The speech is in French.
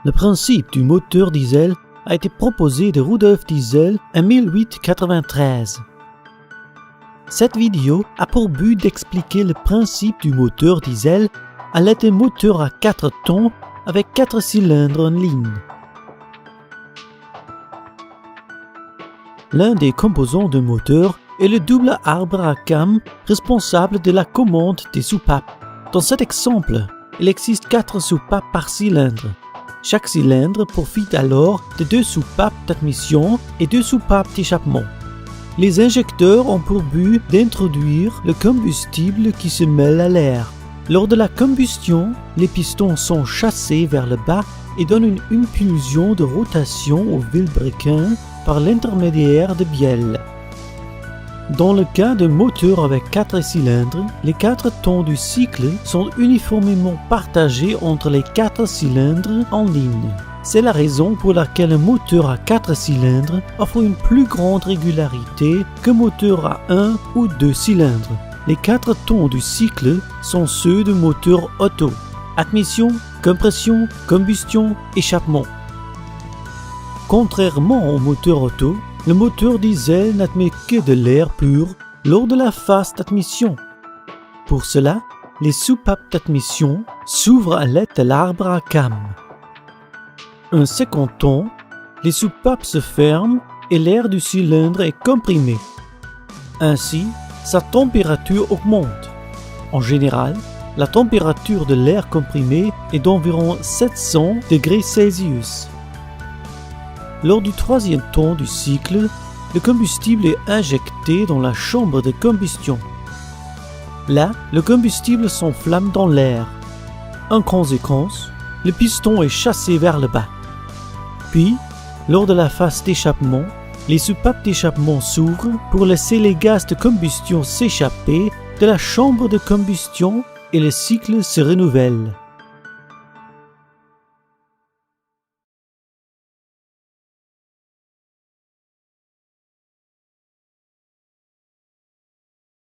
Le principe du moteur diesel a été proposé de Rudolf Diesel en 1893. Cette vidéo a pour but d'expliquer le principe du moteur diesel à l'aide d'un moteur à 4 temps avec 4 cylindres en ligne. L'un des composants d'un moteur est le double arbre à cames responsable de la commande des soupapes. Dans cet exemple, il existe 4 soupapes par cylindre. Chaque cylindre profite alors de 2 soupapes d'admission et 2 soupapes d'échappement. Les injecteurs ont pour but d'introduire le combustible qui se mêle à l'air. Lors de la combustion, les pistons sont chassés vers le bas et donnent une impulsion de rotation au vilebrequin par l'intermédiaire de bielles. Dans le cas d'un moteur avec 4 cylindres, les 4 temps du cycle sont uniformément partagés entre les 4 cylindres en ligne. C'est la raison pour laquelle un moteur à 4 cylindres offre une plus grande régularité qu'un moteur à 1 ou 2 cylindres. Les 4 temps du cycle sont ceux du moteur auto: admission, compression, combustion, échappement. Contrairement au moteur auto, le moteur diesel n'admet que de l'air pur lors de la phase d'admission. Pour cela, les soupapes d'admission s'ouvrent à l'aide de l'arbre à cames. Un second temps, les soupapes se ferment et l'air du cylindre est comprimé. Ainsi, sa température augmente. En général, la température de l'air comprimé est d'environ 700 degrés Celsius. Lors du troisième temps du cycle, le combustible est injecté dans la chambre de combustion. Là, le combustible s'enflamme dans l'air. En conséquence, le piston est chassé vers le bas. Puis, lors de la phase d'échappement, les soupapes d'échappement s'ouvrent pour laisser les gaz de combustion s'échapper de la chambre de combustion et le cycle se renouvelle.